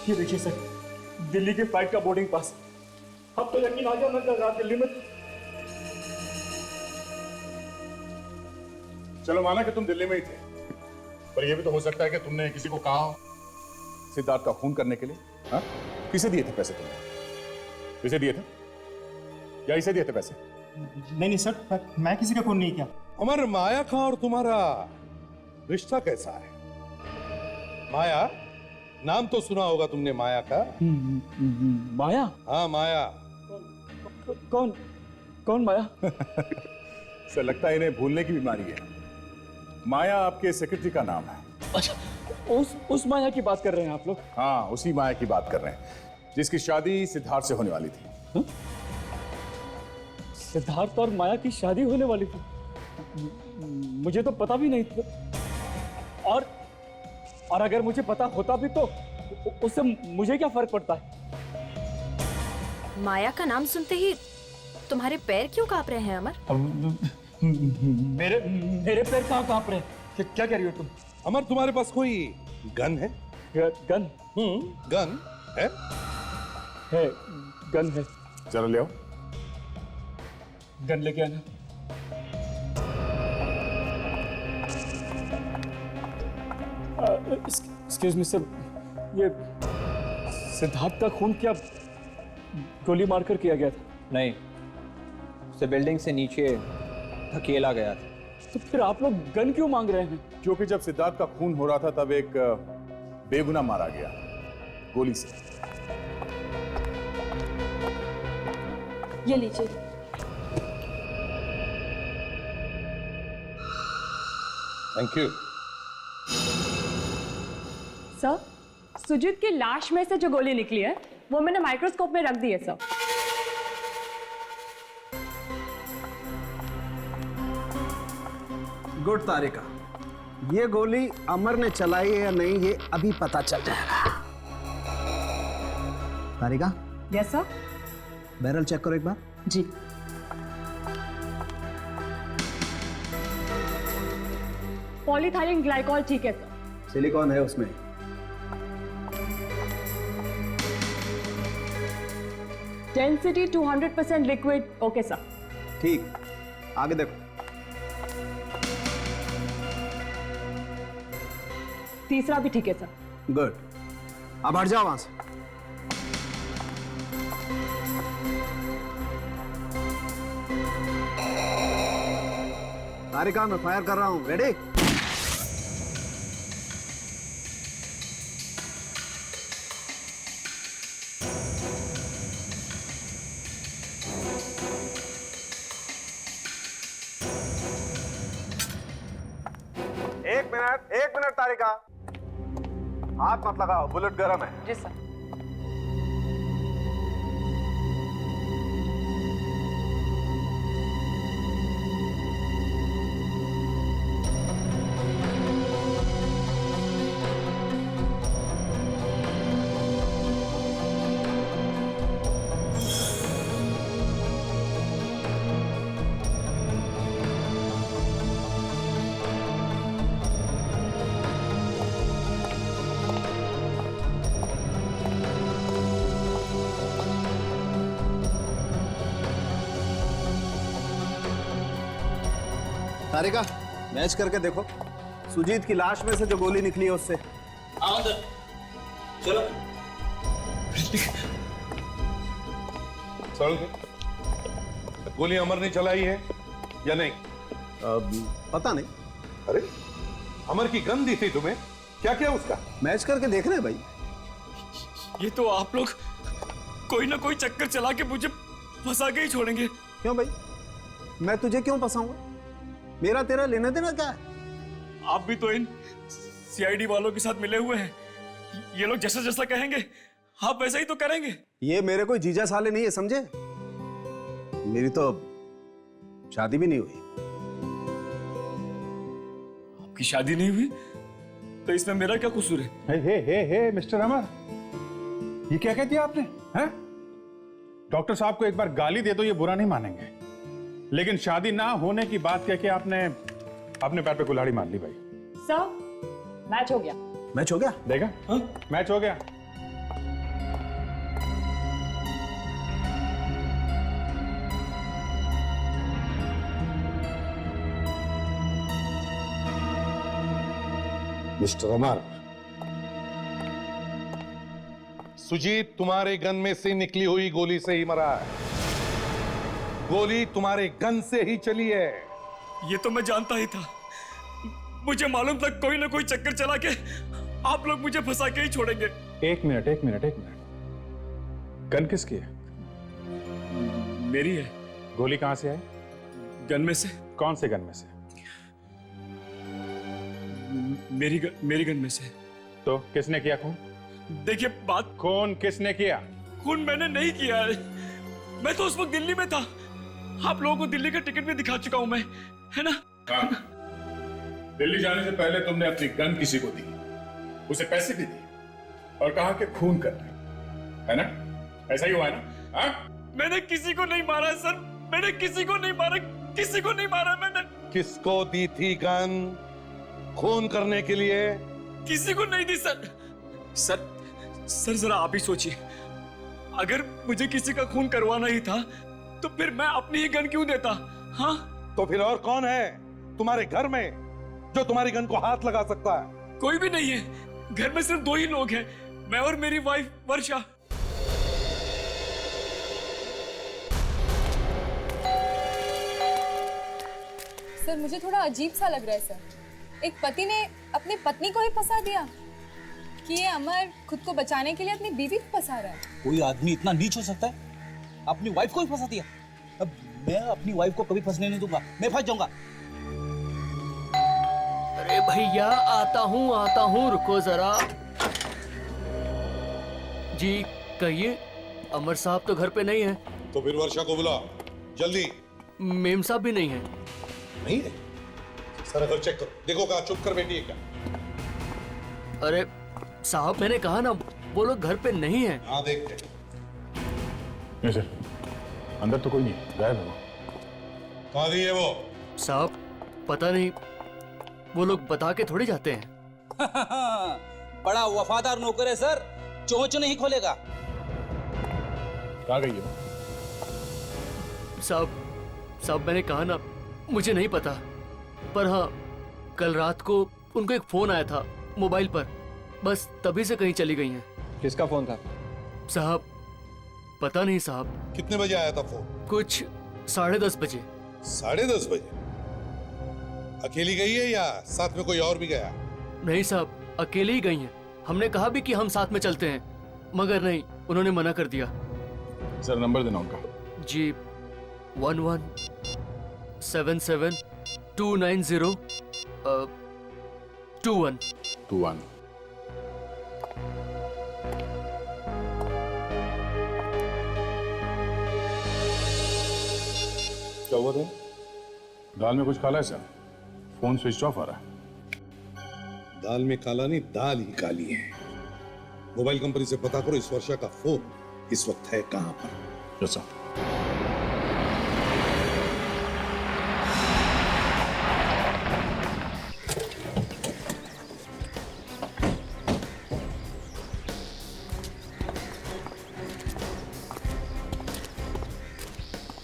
ये देखिए सर, दिल्ली के फ्लाइट का बोर्डिंग पास। अब तो यकीन आ गया मैं कल रात दिल्ली में। चलो माना कि तुम दिल्ली में ही थे, पर यह भी तो हो सकता है कि तुमने किसी को कहा हो सिद्धार्थ का खून करने के लिए। हाँ? किसे दिए थे पैसे तुमने? किसे दिए थे? या इसे दिए थे पैसे? नहीं सर, मैं किसी का खून नहीं किया। अमर, माया का और तुम्हारा रिश्ता कैसा है? माया, नाम तो सुना होगा तुमने माया का। माया? हाँ, माया। कौन कौन माया? सर, लगता है इन्हें भूलने की बीमारी है। माया आपके सेक्रेटरी का नाम है। अच्छा, उस माया की बात कर रहे हैं आप लोग? हाँ, उसी माया की बात कर रहे हैं जिसकी शादी सिद्धार्थ से होने वाली थी। हा? सिद्धार्थ और माया की शादी होने वाली थी? मुझे तो पता भी नहीं था। और अगर मुझे पता होता भी तो उससे मुझे क्या फर्क पड़ता है? माया का नाम सुनते ही तुम्हारे पैर क्यों कांप रहे हैं अमर? मेरे पैर कहाँ कांप रहे हैं? क्या कह रही हो तुम? अमर, तुम्हारे पास कोई गन है? गन? गन है? गन है। चलो ले आओ। गन लेके आना। एक्सक्यूज मी सर, ये सिद्धार्थ का खून क्या गोली मारकर किया गया था? नहीं, उसे बिल्डिंग से नीचे धकेला गया था। तो फिर आप लोग गन क्यों मांग रहे हैं? क्योंकि जब सिद्धार्थ का खून हो रहा था तब एक बेगुनाह मारा गया गोली से। ये लीजिए। Thank you. सर, सुजीत की लाश में से जो गोली निकली है वो मैंने माइक्रोस्कोप में रख दी है सर। गुड तारिका, ये गोली अमर ने चलाई है या नहीं ये अभी पता चल जाएगा। Tarika? Yes sir. Barrel check करो एक बार। जी। पॉलीथाइलिन ग्लाइकॉल ठीक है सर। सिलिकॉन है उसमें। Density 200% liquid. Okay sir. ठीक, आगे देखो। तीसरा भी ठीक है सर। गुड, अब हट जाओ वहां से। तारिका, मैं फायर कर रहा हूं। रेडी? एक मिनट तारिका, हाथ मत लगाओ, बुलेट गर्म है। जी सर। तारिका, मैच करके देखो, सुजीत की लाश में से जो गोली निकली है उससे। आओ अंदर, चलो। गोली अमर ने चलाई है या नहीं? पता नहीं। अरे अमर की गन दी थी तुम्हें, क्या क्या उसका? मैच करके देख रहे हैं भाई। ये तो आप लोग कोई ना कोई चक्कर चला के मुझे फंसा के ही छोड़ेंगे। क्यों भाई, मैं तुझे क्यों फंसाऊंगा? मेरा तेरा लेना देना क्या है? आप भी तो इन सीआईडी वालों के साथ मिले हुए हैं। ये लोग जैसा जैसा कहेंगे आप वैसा ही तो करेंगे। ये मेरे कोई जीजा साले नहीं है, समझे? मेरी तो शादी भी नहीं हुई। आपकी शादी नहीं हुई तो इसमें मेरा क्या कसूर है? हे मिस्टर अमर, ये क्या कह दिया आपने? हैं? डॉक्टर साहब को एक बार गाली दे दो ये बुरा नहीं मानेंगे, लेकिन शादी ना होने की बात कह के आपने अपने पैर पे कुल्हाड़ी मार ली भाई। सर मैच हो गया। मैच हो गया? देखा? हाँ? मैच हो गया। मिस्टर अमर, सुजीत तुम्हारे गन में से निकली हुई गोली से ही मरा है। गोली तुम्हारे गन से ही चली है। ये तो मैं जानता ही था। मुझे मालूम था कोई ना कोई चक्कर चला के आप लोग मुझे फंसा के ही छोड़ेंगे। एक मिनट। गन किसकी है? मेरी है। गोली कहां से आई? गन में से। कौन से गन में से? मेरी गन में से। तो किसने किया खून? देखिए बात, खून किसने किया? खून मैंने नहीं किया है। मैं तो उस वक्त दिल्ली में था। आप लोगों को दिल्ली का टिकट भी दिखा चुका हूं मैं, है ना? दिल्ली जाने से पहले तुमने अपनी गन किसी को दी, उसे पैसे भी दिए और कहा कि खून करना है ना? ऐसा ही हुआ है ना? हाँ? मैंने किसी को नहीं मारा सर, मैंने किसी को नहीं मारा, किसी को नहीं मारा मैंने। किसको दी थी गन? खून करने के लिए? किसी को नहीं दी सर। सर जरा आप ही सोचिए, अगर मुझे किसी का खून करवाना ही था तो फिर मैं अपनी ही गन क्यों देता? हाँ? तो फिर और कौन है तुम्हारे घर में जो तुम्हारी गन को हाथ लगा सकता है? कोई भी नहीं है। घर में सिर्फ 2 ही लोग हैं, मैं और मेरी वाइफ वर्षा। सर मुझे थोड़ा अजीब सा लग रहा है सर। एक पति ने अपनी पत्नी को ही फंसा दिया कि ये अमर खुद को बचाने के लिए अपनी बीवी को फंसा रहा है। कोई आदमी इतना नीच हो सकता है? अपनी वाइफ को ही फंसा दिया। अब मैं अपनी वाइफ को कभी फंसने नहीं दूंगा, मैं फंस जाऊंगा। अरे भैया आता हूँ, रुको जरा। जी कहिए, अमर साहब तो घर पे नहीं है। तो फिर वर्षा को बुला जल्दी। मेम साहब भी नहीं है। नहीं है? सर घर चेक करो, देखो कहाँ चुप कर बैठी है क्या? अरे साहब मैंने कहा ना, वो लोग घर पे नहीं है। हाँ देखते। नहीं सर, अंदर तो कोई नहीं, गायब है वो। कहाँ गई है वो? साहब पता नहीं, वो लोग बता के थोड़ी जाते हैं। बड़ा वफादार नौकर है सर, चोंच नहीं खोलेगा। कहाँ गई है? साहब मैंने कहा ना, मुझे नहीं पता, पर हाँ कल रात को उनको एक फोन आया था मोबाइल पर, बस तभी से कहीं चली गई हैं। किसका फोन था? साहब पता नहीं साहब। कितने बजे आया था फोन? कुछ 10:30 बजे। 10:30 बजे? अकेली गई है या साथ में कोई और भी गया? नहीं साहब, अकेले ही गई हैं। हमने कहा भी कि हम साथ में चलते हैं, मगर नहीं, उन्होंने मना कर दिया। सर नंबर देना उनका। जी 1177290221। क्या हुआ था? दाल में कुछ काला है सर, फोन स्विच ऑफ आ रहा है। दाल में काला नहीं, दाल ही काली है। मोबाइल कंपनी से पता करो इस वर्षा का फोन इस वक्त है कहां पर। Yes sir.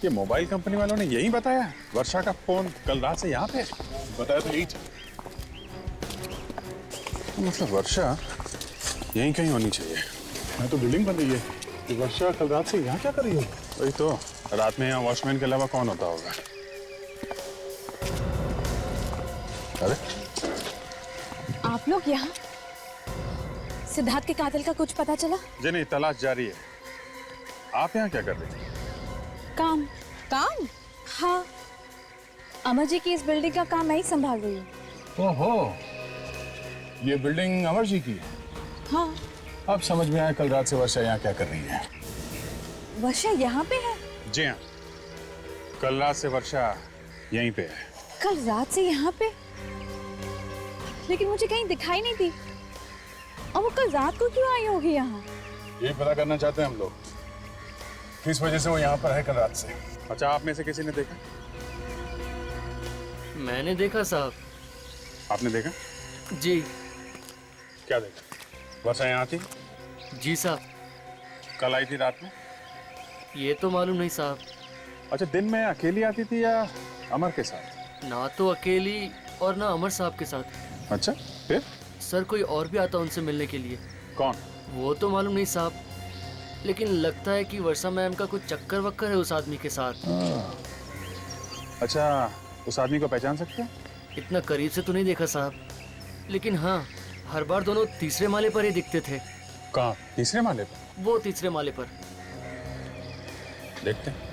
ये मोबाइल कंपनी वालों ने यही बताया वर्षा का फोन कल रात से यहाँ पे है? बताया तो यही था। मतलब वर्षा यहीं कहीं होनी चाहिए। मैं तो बिल्डिंग बन रही है, ये वर्षा कल रात से यहाँ क्या कर रही है? वही तो, रात में यहाँ वॉचमैन के अलावा कौन होता होगा? अरे आप लोग यहाँ? सिद्धार्थ के कातिल का कुछ पता चला? जी नहीं, तलाश जारी है। आप यहाँ क्या कर रही थी? काम। काम? हाँ, अमर जी की इस बिल्डिंग का काम मैं ही संभाल रही हूँ। ओहो, ये बिल्डिंग अमर जी की है? हाँ। अब समझ में आया कल रात से वर्षा यहाँ क्या कर रही है। वर्षा यहाँ पे है? जी हाँ, कल रात से वर्षा यहीं पे है। कल रात से यहाँ पे? लेकिन मुझे कहीं दिखाई नहीं दी। और वो कल रात को क्यों आई होगी यहाँ? ये पता करना चाहते हैं हम लोग, किस वजह से वो यहाँ पर है कल रात से। अच्छा, आप में से किसी ने देखा? मैंने देखा साहब। आपने देखा? जी। क्या देखा? वर्षा यहाँ थी? जी साहब। कल आई थी रात में? ये तो मालूम नहीं साहब। अच्छा, दिन में अकेली आती थी या अमर के साथ? ना तो अकेली और ना अमर साहब के साथ। अच्छा, फिर? सर कोई और भी आता उनसे मिलने के लिए। कौन? वो तो मालूम नहीं साहब, लेकिन लगता है कि वर्षा मैम का कुछ चक्कर वक्कर है उस आदमी के साथ। अच्छा, उस आदमी को पहचान सकते हैं? इतना करीब से तो नहीं देखा साहब, लेकिन हाँ, हर बार दोनों तीसरे माले पर ही दिखते थे। कहाँ? तीसरे माले पर? वो तीसरे माले पर। देखते हैं।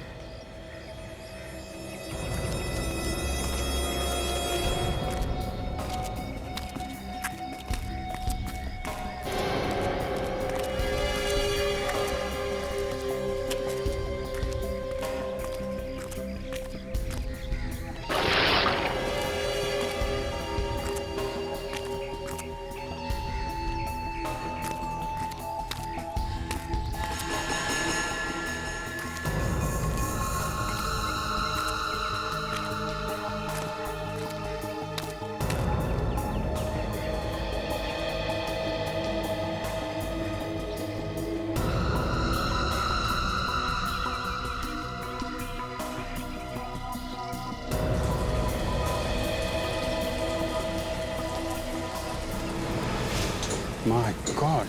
My God!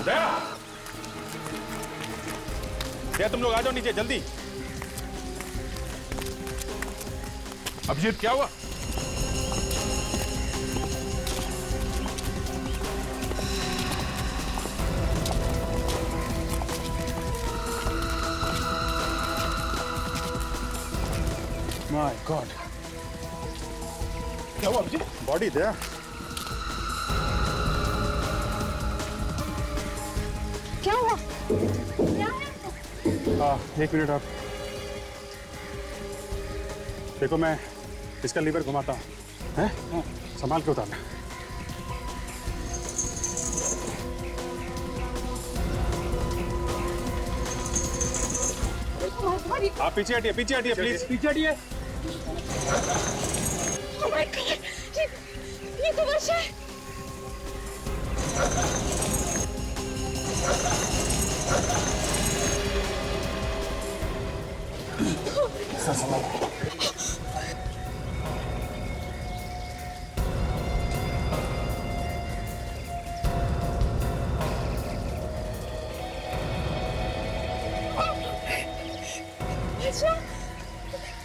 दया! दया, तुम लोग आ जाओ नीचे जल्दी। अभिजीत, क्या हुआ? My God! क्या हुआ अभिजीत? बॉडी दया। क्या हुआ? एक मिनट आप देखो, मैं इसका लीवर घुमाता हूँ, हैं? संभाल के उतारना। आप पीछे हटिए, पीछे हटिए प्लीज। पीछे हटिए। ये तो वर्षा है।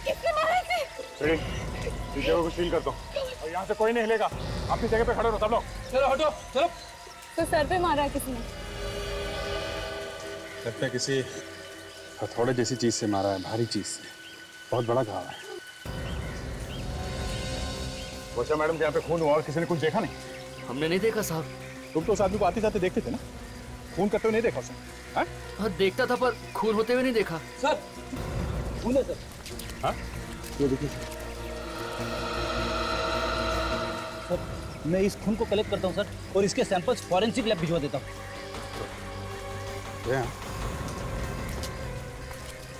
किसने मारा इसे? इस जगह को सील कर दो और यहाँ से कोई नहीं हिलेगा। अपनी जगह पे खड़े रहो सब लोग। चलो हटो, चलो। तो सर पे मारा है किसी ने? लगता है किसी हथौड़े जैसी चीज से मारा है, भारी चीज से। बहुत बड़ा घाव है। वर्षा मैडम के यहाँ पे खून हुआ और किसी ने कुछ देखा नहीं? हमने नहीं देखा साहब। तुम तो उस आदमी को आते जाते देखते थे ना, खून करते हुए नहीं देखा उसने? हाँ देखता था, पर खून होते हुए नहीं देखा। सर खून है सर। हाँ, ये देखिए सर, मैं इस खून को कलेक्ट करता हूँ सर, और इसके सैंपल्स फॉरेंसिक लैब भिजवा देता हूँ।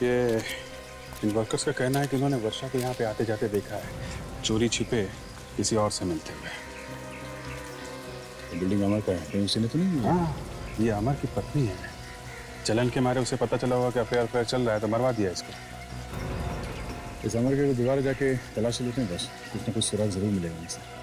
ये इन वर्कर्स का कहना है कि उन्होंने वर्षा को यहाँ पे आते जाते देखा है, चोरी छिपे किसी और से मिलते हुए। बिल्डिंग अमर का है, कहीं उसी ने तो नहीं? हाँ, ये अमर की पत्नी है। जलन के मारे उसे पता चला होगा कि अफेयर चल रहा है तो मरवा दिया इसको। इस अमर के दोबारा जाके तलाश लेते हैं, बस कुछ ना कुछ सुराग जरूर मिलेगा उनसे।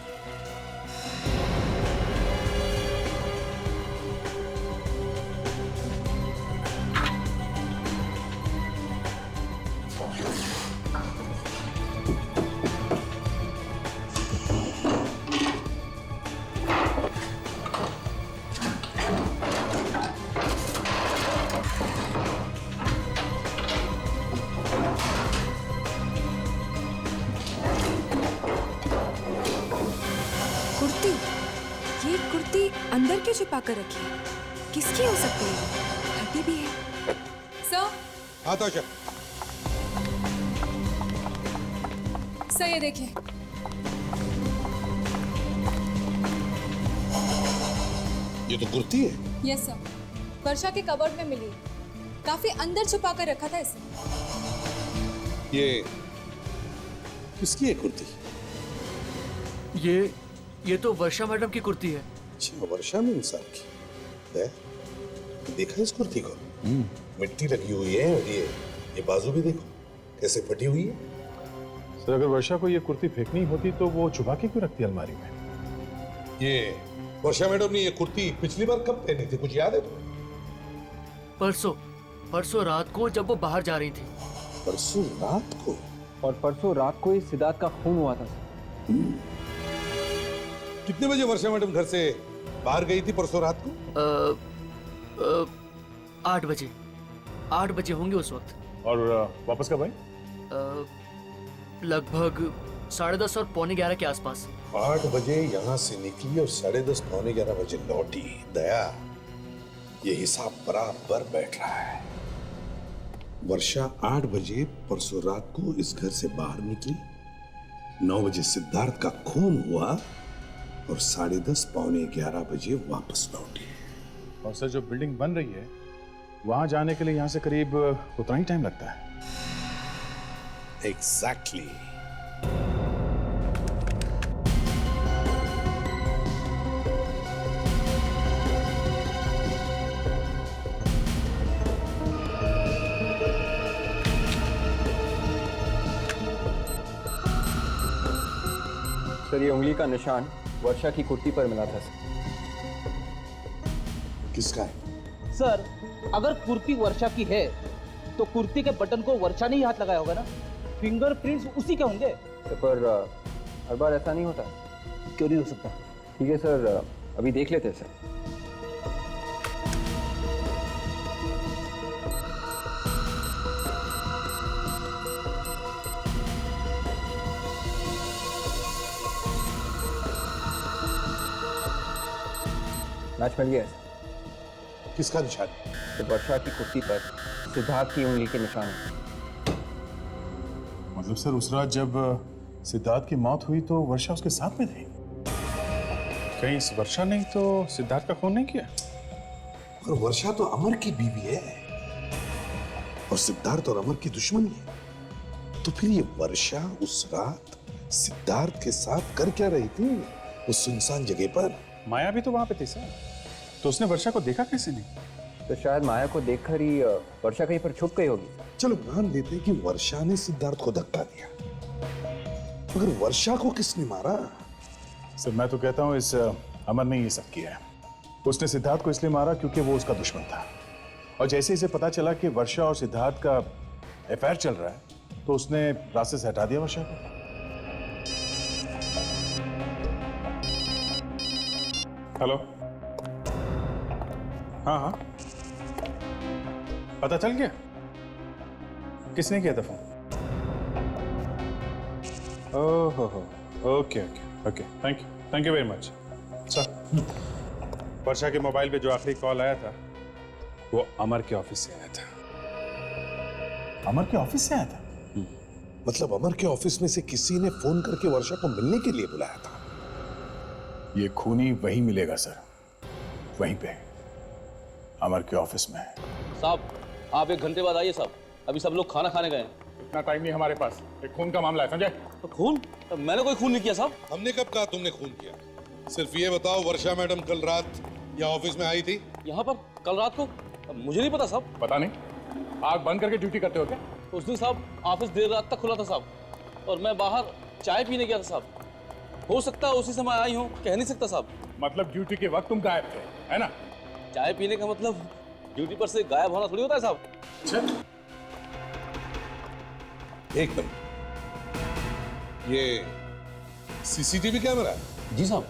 अंदर क्यों छुपा कर रखी है? किसकी हो सकती है? फटी भी है। सर। हाँ तो सर ये देखिए। ये तो कुर्ती है। यस सर, वर्षा के कबर्ड में मिली। काफी अंदर छुपा कर रखा था इसे। ये किसकी है कुर्ती? ये तो वर्षा मैडम की कुर्ती है। अच्छा, वर्षा में इंसान की। देखा इस कुर्ती को? मिट्टी लगी हुई है और ये बाजू भी देखो कैसे फटी हुई है। सर अगर वर्षा को ये कुर्ती फेंकनी होती तो वो छुपा के क्यों रखती अलमारी में? ये वर्षा मैडम ने ये कुर्ती पिछली बार कब पहनी थी, कुछ याद है तुम्हें? परसों रात को जब वो बाहर जा रही थी। परसों रात को? और परसों रात को ही सिद्धार्थ का खून हुआ था। कितने बजे वर्षा मैडम घर से बाहर गई थी परसों रात को? 8 बजे। 8 बजे होंगे उस वक्त। और वापस कब आई? लगभग 10:30 और 11:15 के आसपास। 8 बजे यहाँ से निकली और 10:30 पौने 11 बजे लौटी। दया, ये हिसाब बराबर बैठ रहा है। वर्षा 8 बजे परसों रात को इस घर से बाहर निकली, 9 बजे सिद्धार्थ का खून हुआ और 10:30 पौने 11 बजे वापस लौटी। और सर जो बिल्डिंग बन रही है वहां जाने के लिए यहाँ से करीब उतना ही टाइम लगता है। एग्जैक्टली। सर ये उंगली का निशान वर्षा की कुर्ती पर मिला था। किसका है? सर अगर कुर्ती वर्षा की है तो कुर्ती के बटन को वर्षा ने ही हाथ लगाया होगा ना। फिंगरप्रिंट्स उसी के होंगे। पर हर बार ऐसा नहीं होता। क्यों नहीं हो सकता? ठीक है सर, अभी देख लेते हैं सर। मैच मिल गया। किसका निशान? तो वर्षा की कुर्ती पर सिद्धार्थ की उंगली के निशान है। मतलब सर उस रात जब सिद्धार्थ की मौत हुई तो वर्षा उसके साथ में थी? कहीं इस वर्षा ने तो सिद्धार्थ का खून नहीं किया? और वर्षा तो अमर की बीवी है और सिद्धार्थ और अमर की दुश्मनी है। तो फिर ये वर्षा उस रात सिद्धार्थ के साथ कर क्या रही थी उस सुनसान जगह पर? माया भी तो वहां पे थी सर, तो उसने वर्षा को देखा कैसे नहीं? तो शायद माया को देखकर ही वर्षा कहीं पर छुप गई होगी। चलो मान लेते कि वर्षा ने सिद्धार्थ को धक्का दिया, मगर वर्षा को किसने मारा? सर मैं तो कहता हूँ इस अमर ने ये सब किया है। उसने सिद्धार्थ को इसलिए मारा क्योंकि वो उसका दुश्मन था, और जैसे इसे पता चला कि वर्षा और सिद्धार्थ का अफेयर चल रहा है तो उसने रास्ते से हटा दिया वर्षा को। हेलो, हाँ हाँ, पता चल गया किसने किया था फोन? ओहो हो, okay okay okay, thank you very much sir. Varsha के मोबाइल पे जो आखिरी कॉल आया था वो अमर के ऑफिस से आया था। अमर के ऑफिस से आया था? मतलब अमर के ऑफिस में से किसी ने फोन करके वर्षा को मिलने के लिए बुलाया था? ये खूनी वहीं मिलेगा सर, वहीं पे अमर के ऑफिस में। साहब आप 1 घंटे बाद आइए साहब, अभी सब लोग खाना खाने गए। इतना टाइम नहीं हमारे पास, एक खून का मामला है, समझे? तो खून? तो मैंने कोई खून नहीं किया साहब। हमने कब कहा तुमने खून किया? सिर्फ ये बताओ वर्षा मैडम कल रात यहाँ ऑफिस में आई थी? यहाँ पर कल रात को मुझे नहीं पता साहब। पता नहीं, आग बंद करके ड्यूटी करते हो क्या? उस दिन साहब ऑफिस देर रात तक खुला था साहब, और मैं बाहर चाय पीने गया था साहब। हो सकता है उसी समय आई हूँ, कह नहीं सकता साहब। मतलब ड्यूटी के वक्त तुम गायब थे, है ना? चाय पीने का मतलब ड्यूटी पर से गायब होना थोड़ी होता है साहब। एक मिनट, ये सीसीटीवी कैमरा है? जी साहब।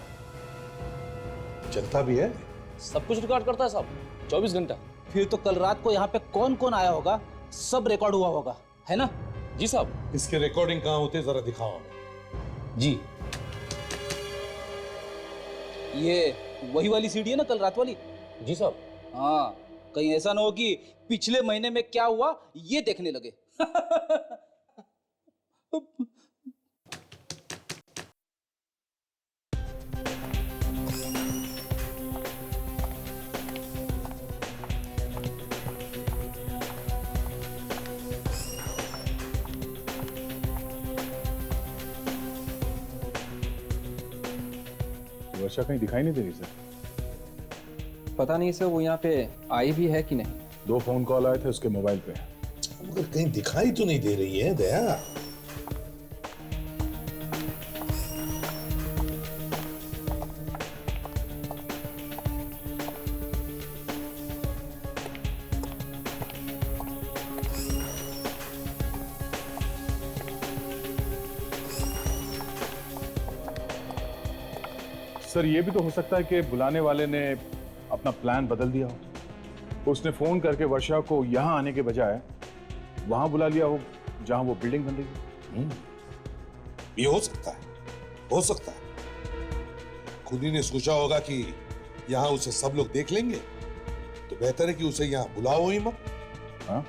चलता भी है? सब कुछ रिकॉर्ड करता है साहब, 24 घंटा। फिर तो कल रात को यहाँ पे कौन कौन आया होगा सब रिकॉर्ड हुआ होगा, है ना? जी साहब। इसके रिकॉर्डिंग कहाँ होते जरा दिखाओ हमें। जी, ये वही वाली सीडी है ना, कल रात वाली? जी साहब। हाँ, कहीं ऐसा ना हो कि पिछले महीने में क्या हुआ ये देखने लगे। वर्षा कहीं दिखाई नहीं दे रही सर। पता नहीं सर, वो यहाँ पे आई भी है कि नहीं। 2 फोन कॉल आए थे उसके मोबाइल पे। मगर कहीं दिखाई तो नहीं दे रही है दया। सर ये भी तो हो सकता है कि बुलाने वाले ने अपना प्लान बदल दिया हो। उसने फोन करके वर्षा को यहां आने के बजाय वहां बुला लिया हो जहां वो बिल्डिंग बन रही है। ये हो सकता है, हो सकता है। खुद ही ने सोचा होगा कि यहां उसे सब लोग देख लेंगे, तो बेहतर है कि उसे यहां बुलाओ ही मत। हाँ,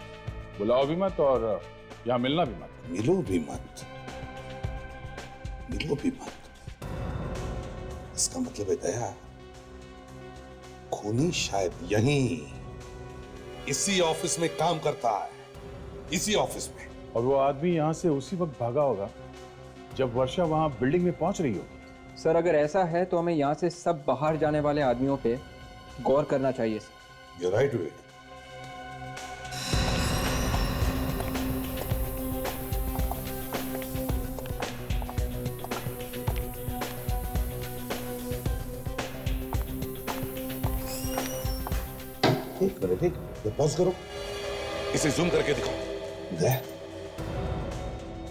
बुलाओ भी मत और यहां मिलना भी मत। मिलो भी मत, मिलो भी मत। इसका मतलब है दया, खूनी शायद यहीं इसी ऑफिस में काम करता है, इसी ऑफिस में। और वो आदमी यहां से उसी वक्त भागा होगा जब वर्षा वहां बिल्डिंग में पहुंच रही होगी। सर अगर ऐसा है तो हमें यहाँ से सब बाहर जाने वाले आदमियों पे गौर करना चाहिए सर। You're right, Vic. एक मिनट, पॉज करो, इसे जूम करके दिखाओ।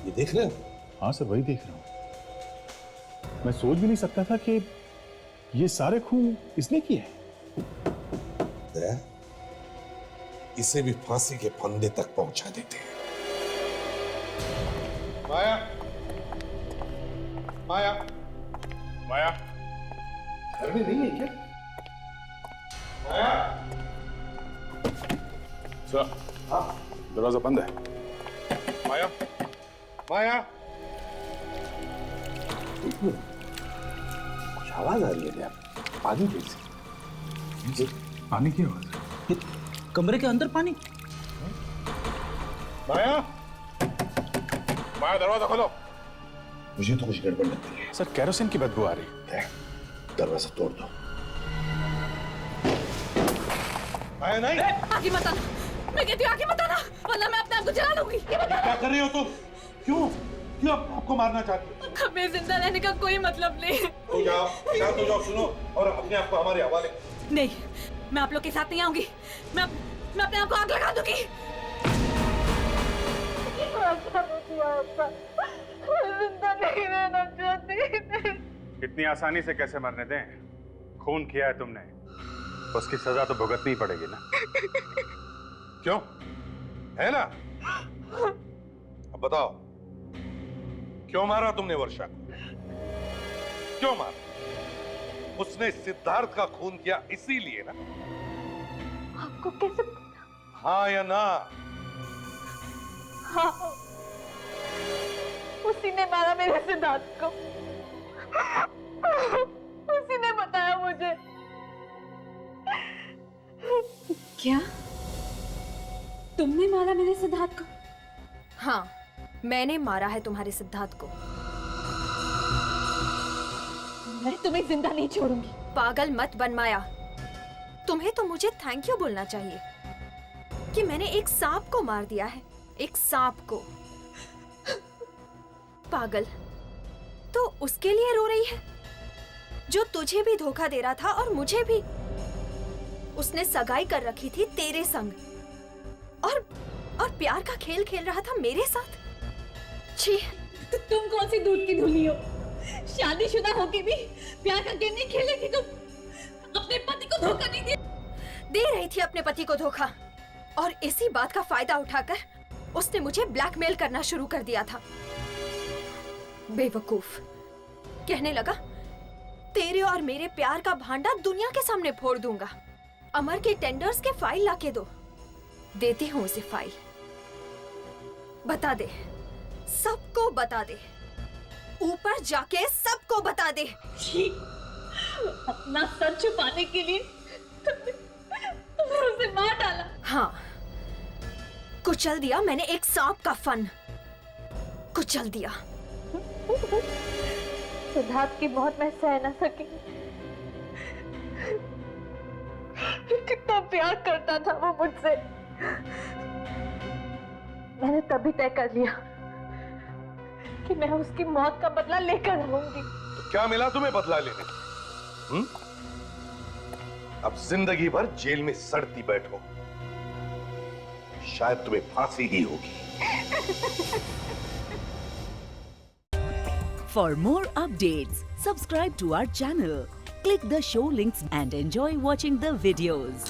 ये देख रहे हो? हाँ सर, वही देख रहा हूं। मैं सोच भी नहीं सकता था कि ये सारे खून इसने किए हैं। इसे भी फांसी के फंदे तक पहुंचा देते हैं। माया, माया, माया घर में नहीं है क्या? माया, सर, हाँ, दरवाजा बंद है। माया, माया, कुछ आवाज आ रही है क्या? पानी जैसे। पानी की आवाज? कमरे के अंदर पानी? माया, माया दरवाजा खोलो। मुझे तो कुछ गड़बड़ लगती है। सर केरोसिन की बदबू आ रही है। दरवाजा तोड़ दो। माया नहीं। आगे मत आना, मैं कहती हूँ आगे मत आना, वरना मैं अपने आप को जला लूंगी। क्या कर रही हो तुम? क्यों क्यों आपको मारना चाहती हो? हमें जिंदा रहने का कोई मतलब नहीं। तो जाओ, शांत हो जाओ, सुनो और अपने आप को हमारे हवाले। नहीं, मैं आप लोग के साथ नहीं आऊंगी। मैं अपने आप को आग लगा दूंगी। जिंदा नहीं रहना चाहती। इतनी आसानी से कैसे मरने दें? खून किया है तुमने, उसकी सजा तो भुगतनी ही पड़ेगी ना। क्यों? है ना? अब बताओ, क्यों मारा तुमने वर्षा को? क्यों मारा? उसने सिद्धार्थ का खून किया इसीलिए ना? आपको कैसे? हाँ या ना? हाँ, उसी ने मारा मेरे सिद्धार्थ को। उसी ने बताया मुझे। क्या तुमने मारा मेरे सिद्धार्थ को? हाँ, मैंने मारा है तुम्हारे सिद्धार्थ को। मैं तुम्हें जिंदा नहीं छोड़ूंगी। पागल मत बन माया, तुम्हें तो मुझे थैंक यू बोलना चाहिए। कि मैंने एक सांप को मार दिया है, एक सांप को। पागल, तो उसके लिए रो रही है जो तुझे भी धोखा दे रहा था और मुझे भी। उसने सगाई कर रखी थी तेरे संग और प्यार का खेल खेल रहा था मेरे साथ। छी, तुम कौन सी दूध की धुली हो? शादीशुदा होके भी प्यार का गेम नहीं खेलेगी तुम? अपने पति को धोखा नहीं दे रही थी अपने पति को धोखा, और इसी बात का फायदा उठाकर उसने मुझे ब्लैकमेल करना शुरू कर दिया था। बेवकूफ, कहने लगा तेरे और मेरे प्यार का भांडा दुनिया के सामने फोड़ दूंगा। अमर के टेंडर्स के फाइल लाके दो। देती हूँ उसे फाइल। बता दे, सबको बता दे, ऊपर जाके सबको बता दे। अपना सच छुपाने के लिए तुमने उसे मार डाला। हाँ, कुचल दिया मैंने एक सांप का फन, कुचल दिया। सिद्धार्थ की मौत मैं सह न सकी। कितना प्यार करता था वो मुझसे। मैंने तभी तय कर लिया कि मैं उसकी मौत का बदला लेकर रहूंगी। तो क्या मिला तुम्हें बदला लेने? अब जिंदगी भर जेल में सड़ती बैठो, शायद तुम्हें फांसी ही होगी। For more updates, subscribe to our channel, click the show links and enjoy watching the videos.